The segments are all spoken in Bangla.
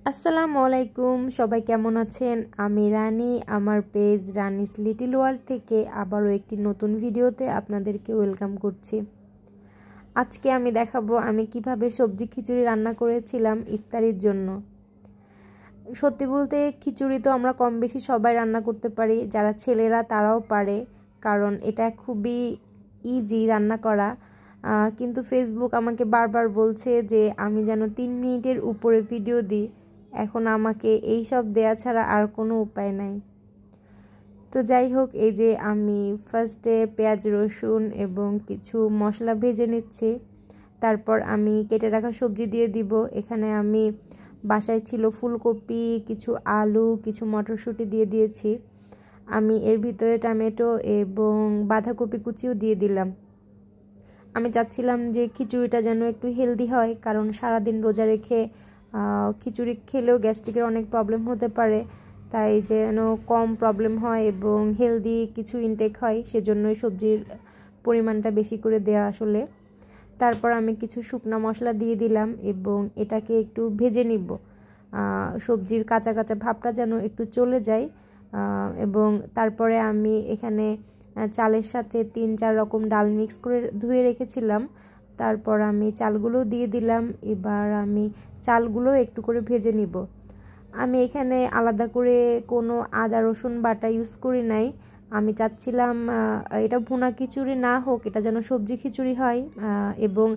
আসসালামু আলাইকুম, সবাই কেমন আছেন? আমি রানী, আমার পেজ রানিস লিটল ওয়ার্ল্ড থেকে আবারও একটি নতুন ভিডিওতে আপনাদেরকে ওয়েলকাম করছি। আজকে আমি দেখাবো আমি কিভাবে সবজি খিচুড়ি রান্না করেছিলাম ইফতারির জন্য। সত্যি বলতে খিচুড়ি তো আমরা কম বেশি সবাই রান্না করতে পারি, যারা ছেলেরা তারাও পারে, কারণ এটা খুবই ইজি রান্না করা। কিন্তু ফেসবুক আমাকে বারবার বলছে যে আমি যেন 3 মিনিটের উপরে ভিডিও দিই। এখন আমাকে এই সব দেয়া ছাড়া আর কোনো উপায় নাই। তো যাই হোক, এই যে আমি ফার্স্টে পেঁয়াজ রসুন এবং কিছু মশলা ভেজে নিচ্ছি। তারপর আমি কেটে রাখা সবজি দিয়ে দিব। এখানে আমি বাসায় ছিল ফুলকপি, কিছু আলু, কিছু মটরশুঁটি দিয়ে দিয়েছি। আমি এর ভিতরে টমেটো এবং বাঁধাকপি কুচিও দিয়ে দিলাম। আমি চাচ্ছিলাম যে খিচুড়িটা যেন একটু হেলদি হয়, কারণ সারাদিন রোজা রেখে খিচুড়ি খেলেও গ্যাস্ট্রিকের অনেক প্রবলেম হতে পারে, তাই যেন কম প্রবলেম হয় এবং হেলদি কিছু ইনটেক হয়, সেজন্যই সবজির পরিমাণটা বেশি করে দেওয়া আসলে। তারপর আমি কিছু শুকনো মশলা দিয়ে দিলাম এবং এটাকে একটু ভেজে নিব। সবজির কাঁচা কাঁচা ভাবটা যেন একটু চলে যায়। এবং তারপরে আমি এখানে চালের সাথে 3-4 রকম ডাল মিক্স করে ধুয়ে রেখেছিলাম। তারপর আমি চালগুলো দিয়ে দিলাম। এবার আমি চালগুলো একটু করে ভেজে নিব। আমি এখানে আলাদা করে কোনো আদা রসুন বাটা ইউজ করি নাই। আমি চাচ্ছিলাম এটা ভুনা খিচুড়ি না হোক, এটা যেন সবজি খিচুড়ি হয় এবং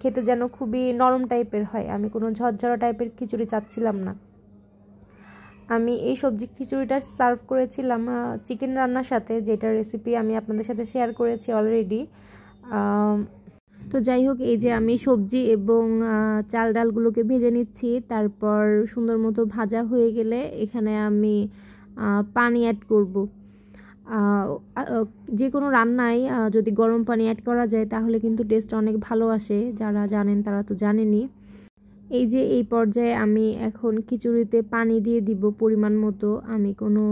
খেতে যেন খুবই নরম টাইপের হয়। আমি কোনো ঝরঝরা টাইপের খিচুড়ি চাচ্ছিলাম না। আমি এই সবজি খিচুড়িটা সার্ভ করেছিলাম চিকেন রান্নার সাথে, যেটার রেসিপি আমি আপনাদের সাথে শেয়ার করেছি অলরেডি। তো যাই হোক, এই যে আমি সবজি এবং চাল ডালগুলোকে ভেজে নিচ্ছি। তারপর সুন্দর মতো ভাজা হয়ে গেলে এখানে আমি পানি অ্যাড করব। যে কোনো রান্নায় যদি গরম পানি অ্যাড করা যায় তাহলে কিন্তু টেস্ট অনেক ভালো আসে, যারা জানেন তারা তো জানেনই। এই যে এই পর্যায়ে আমি এখন খিচুড়িতে পানি দিয়ে দিব পরিমাণ মতো। আমি কোনো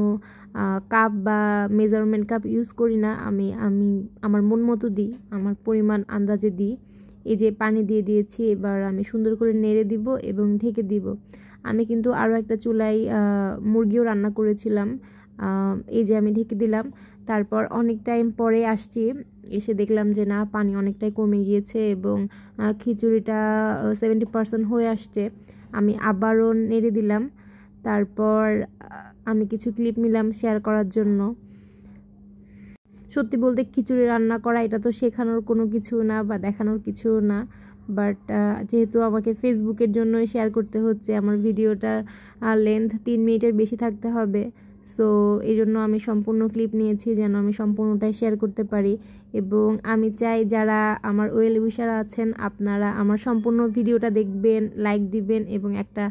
কাপ বা মেজারমেন্ট কাপ ইউজ করি না, আমি আমার মন মতো দিই, আমার পরিমাণ আন্দাজে দিই। এই যে পানি দিয়ে দিয়েছি, এবার আমি সুন্দর করে নেড়ে দিব এবং ঢেকে দিব। আমি কিন্তু আরও একটা চুলায় মুরগিও রান্না করেছিলাম। এই যে আমি ঢেকে দিলাম। তারপর অনেক টাইম পরে আসছি, এসে দেখলাম যে না, পানি অনেকটাই কমে গিয়েছে এবং খিচুড়িটা 70% হয়ে আসছে। আমি আবারও নেড়ে দিলাম। তারপর আমি কিছু ক্লিপ নিলাম শেয়ার করার জন্য। সত্যি বলতে খিচুড়ি রান্না করা এটা তো শেখানোর কোনো কিছু না বা দেখানোর কিছু না, বাট যেহেতু আমাকে ফেসবুকের জন্যই শেয়ার করতে হচ্ছে, আমার ভিডিওটার লেন্থ 3 মিনিটের বেশি থাকতে হবে। সো এই জন্য আমি সম্পূর্ণ ক্লিপ নিয়েছি যেন আমি সম্পূর্ণটাই শেয়ার করতে পারি। এবং আমি চাই যারা আমার ওয়েল উইশার আছেন, আপনারা আমার সম্পূর্ণ ভিডিওটা দেখবেন, লাইক দিবেন এবং একটা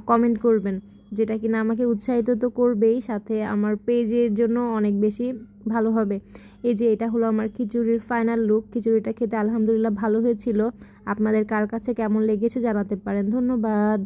কমেন্ট করবেন, যেটা কিনা আমাকে উৎসাহিত তো করবেই, সাথে আমার পেজের জন্য অনেক বেশি ভালো হবে। এই যে এটা হলো আমার খিচুড়ির ফাইনাল লুক। খিচুড়িটা খেতে আলহামদুলিল্লাহ ভালো হয়েছিল। আপনাদের কার কাছে কেমন লেগেছে জানাতে পারেন। ধন্যবাদ।